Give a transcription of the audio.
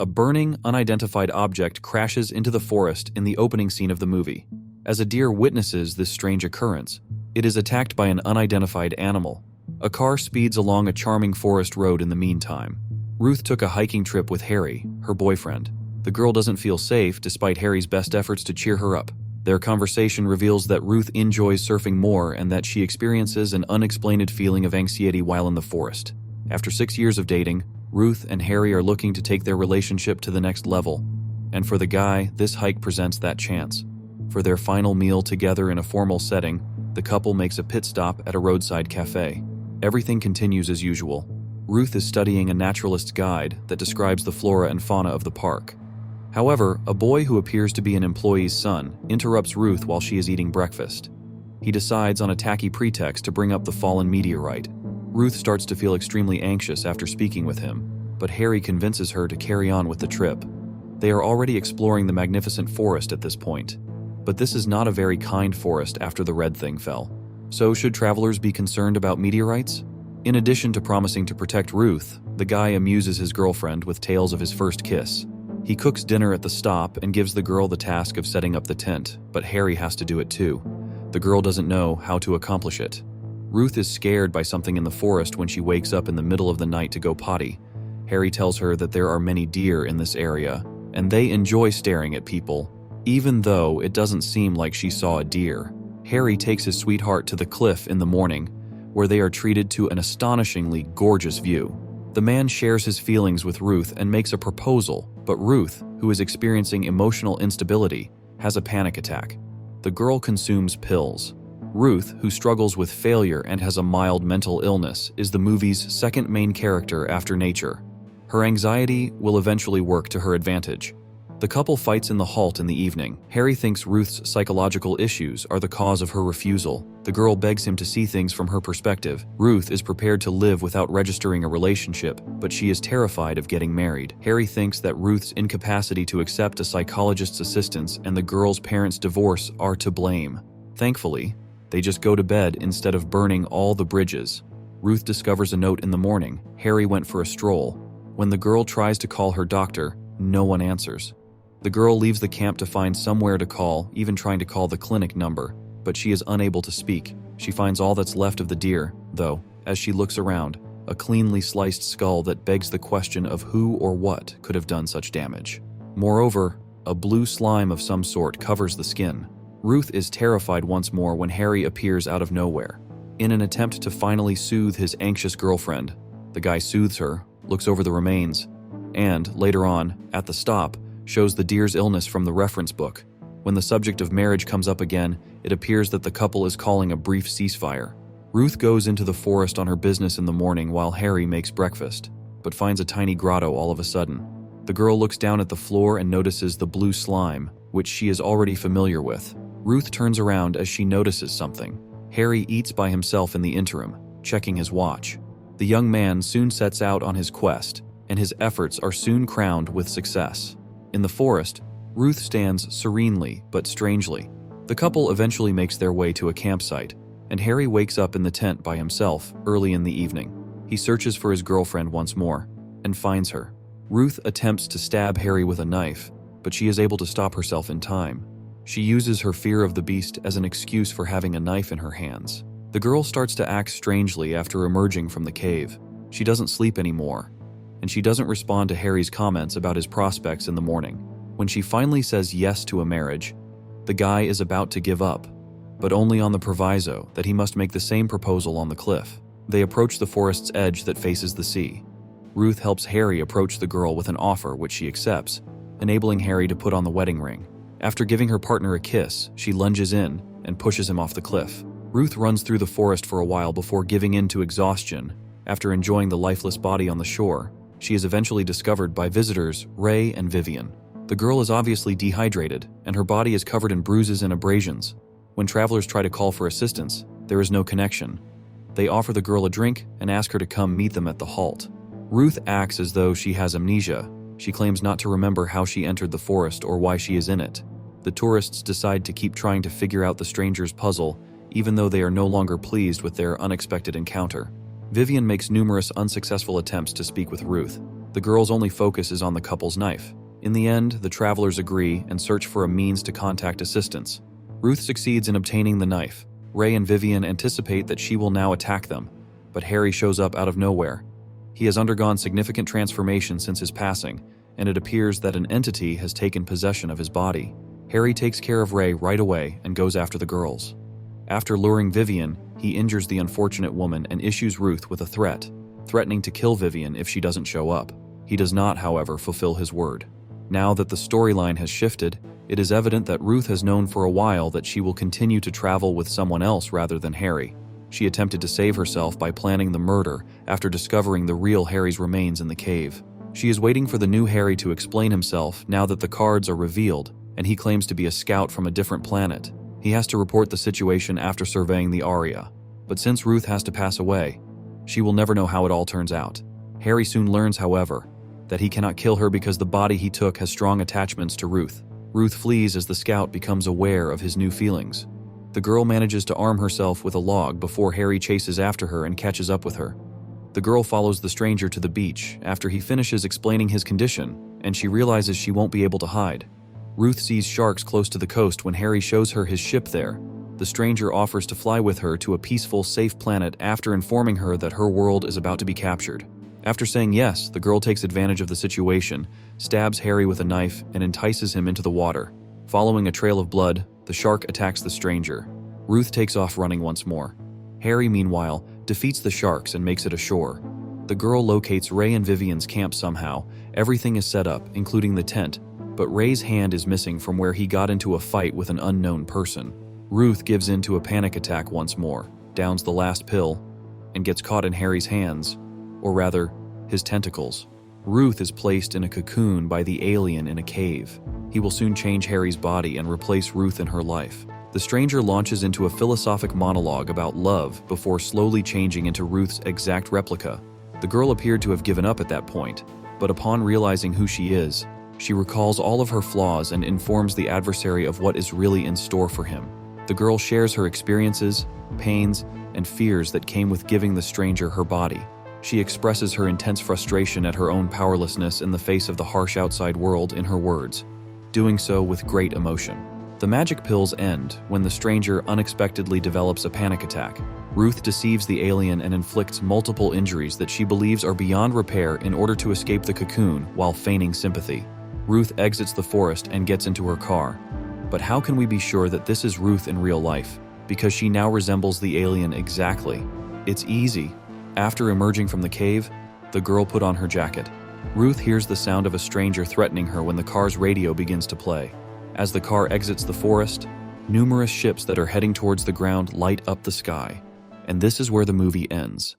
A burning, unidentified object crashes into the forest in the opening scene of the movie. As a deer witnesses this strange occurrence, it is attacked by an unidentified animal. A car speeds along a charming forest road in the meantime. Ruth took a hiking trip with Harry, her boyfriend. The girl doesn't feel safe despite Harry's best efforts to cheer her up. Their conversation reveals that Ruth enjoys surfing more and that she experiences an unexplained feeling of anxiety while in the forest. After 6 years of dating, Ruth and Harry are looking to take their relationship to the next level. And for the guy, this hike presents that chance. For their final meal together in a formal setting, the couple makes a pit stop at a roadside cafe. Everything continues as usual. Ruth is studying a naturalist's guide that describes the flora and fauna of the park. However, a boy who appears to be an employee's son interrupts Ruth while she is eating breakfast. He decides on a tacky pretext to bring up the fallen meteorite. Ruth starts to feel extremely anxious after speaking with him, but Harry convinces her to carry on with the trip. They are already exploring the magnificent forest at this point. But this is not a very kind forest after the red thing fell. So should travelers be concerned about meteorites? In addition to promising to protect Ruth, the guy amuses his girlfriend with tales of his first kiss. He cooks dinner at the stop and gives the girl the task of setting up the tent, but Harry has to do it too. The girl doesn't know how to accomplish it. Ruth is scared by something in the forest when she wakes up in the middle of the night to go potty. Harry tells her that there are many deer in this area, and they enjoy staring at people, even though it doesn't seem like she saw a deer. Harry takes his sweetheart to the cliff in the morning, where they are treated to an astonishingly gorgeous view. The man shares his feelings with Ruth and makes a proposal, but Ruth, who is experiencing emotional instability, has a panic attack. The girl consumes pills. Ruth, who struggles with failure and has a mild mental illness, is the movie's second main character after nature. Her anxiety will eventually work to her advantage. The couple fights in the halt in the evening. Harry thinks Ruth's psychological issues are the cause of her refusal. The girl begs him to see things from her perspective. Ruth is prepared to live without registering a relationship, but she is terrified of getting married. Harry thinks that Ruth's incapacity to accept a psychologist's assistance and the girl's parents' divorce are to blame. Thankfully, they just go to bed instead of burning all the bridges. Ruth discovers a note in the morning. Harry went for a stroll. When the girl tries to call her doctor, no one answers. The girl leaves the camp to find somewhere to call, even trying to call the clinic number, but she is unable to speak. She finds all that's left of the deer, though, as she looks around, a cleanly sliced skull that begs the question of who or what could have done such damage. Moreover, a blue slime of some sort covers the skin. Ruth is terrified once more when Harry appears out of nowhere. In an attempt to finally soothe his anxious girlfriend, the guy soothes her, looks over the remains, and, later on, at the stop, shows the deer's illness from the reference book. When the subject of marriage comes up again, it appears that the couple is calling a brief ceasefire. Ruth goes into the forest on her business in the morning while Harry makes breakfast, but finds a tiny grotto all of a sudden. The girl looks down at the floor and notices the blue slime, which she is already familiar with. Ruth turns around as she notices something. Harry eats by himself in the interim, checking his watch. The young man soon sets out on his quest, and his efforts are soon crowned with success. In the forest, Ruth stands serenely but strangely. The couple eventually makes their way to a campsite, and Harry wakes up in the tent by himself early in the evening. He searches for his girlfriend once more, and finds her. Ruth attempts to stab Harry with a knife, but she is able to stop herself in time. She uses her fear of the beast as an excuse for having a knife in her hands. The girl starts to act strangely after emerging from the cave. She doesn't sleep anymore, and she doesn't respond to Harry's comments about his prospects in the morning. When she finally says yes to a marriage, the guy is about to give up, but only on the proviso that he must make the same proposal on the cliff. They approach the forest's edge that faces the sea. Ruth helps Harry approach the girl with an offer which she accepts, enabling Harry to put on the wedding ring. After giving her partner a kiss, she lunges in and pushes him off the cliff. Ruth runs through the forest for a while before giving in to exhaustion. After enjoying the lifeless body on the shore, she is eventually discovered by visitors Ray and Vivian. The girl is obviously dehydrated, and her body is covered in bruises and abrasions. When travelers try to call for assistance, there is no connection. They offer the girl a drink and ask her to come meet them at the halt. Ruth acts as though she has amnesia. She claims not to remember how she entered the forest or why she is in it. The tourists decide to keep trying to figure out the stranger's puzzle, even though they are no longer pleased with their unexpected encounter. Vivian makes numerous unsuccessful attempts to speak with Ruth. The girl's only focus is on the couple's knife. In the end, the travelers agree and search for a means to contact assistance. Ruth succeeds in obtaining the knife. Ray and Vivian anticipate that she will now attack them, but Harry shows up out of nowhere. He has undergone significant transformation since his passing, and it appears that an entity has taken possession of his body. Harry takes care of Ray right away and goes after the girls. After luring Vivian, he injures the unfortunate woman and issues Ruth with a threat, threatening to kill Vivian if she doesn't show up. He does not, however, fulfill his word. Now that the storyline has shifted, it is evident that Ruth has known for a while that she will continue to travel with someone else rather than Harry. She attempted to save herself by planning the murder after discovering the real Harry's remains in the cave. She is waiting for the new Harry to explain himself now that the cards are revealed, and he claims to be a scout from a different planet. He has to report the situation after surveying the area. But since Ruth has to pass away, she will never know how it all turns out. Harry soon learns, however, that he cannot kill her because the body he took has strong attachments to Ruth. Ruth flees as the scout becomes aware of his new feelings. The girl manages to arm herself with a log before Harry chases after her and catches up with her. The girl follows the stranger to the beach after he finishes explaining his condition, and she realizes she won't be able to hide. Ruth sees sharks close to the coast when Harry shows her his ship there. The stranger offers to fly with her to a peaceful, safe planet after informing her that her world is about to be captured. After saying yes, the girl takes advantage of the situation, stabs Harry with a knife, and entices him into the water. Following a trail of blood, the shark attacks the stranger. Ruth takes off running once more. Harry, meanwhile, defeats the sharks and makes it ashore. The girl locates Ray and Vivian's camp somehow. Everything is set up, including the tent, but Ray's hand is missing from where he got into a fight with an unknown person. Ruth gives in to a panic attack once more, downs the last pill, and gets caught in Harry's hands, or rather, his tentacles. Ruth is placed in a cocoon by the alien in a cave. He will soon change Harry's body and replace Ruth in her life. The stranger launches into a philosophic monologue about love before slowly changing into Ruth's exact replica. The girl appeared to have given up at that point, but upon realizing who she is, she recalls all of her flaws and informs the adversary of what is really in store for him. The girl shares her experiences, pains, and fears that came with giving the stranger her body. She expresses her intense frustration at her own powerlessness in the face of the harsh outside world in her words, doing so with great emotion. The magic pills end when the stranger unexpectedly develops a panic attack. Ruth deceives the alien and inflicts multiple injuries that she believes are beyond repair in order to escape the cocoon while feigning sympathy. Ruth exits the forest and gets into her car. But how can we be sure that this is Ruth in real life? Because she now resembles the alien exactly. It's easy. After emerging from the cave, the girl put on her jacket. Ruth hears the sound of a stranger threatening her when the car's radio begins to play. As the car exits the forest, numerous ships that are heading towards the ground light up the sky. And this is where the movie ends.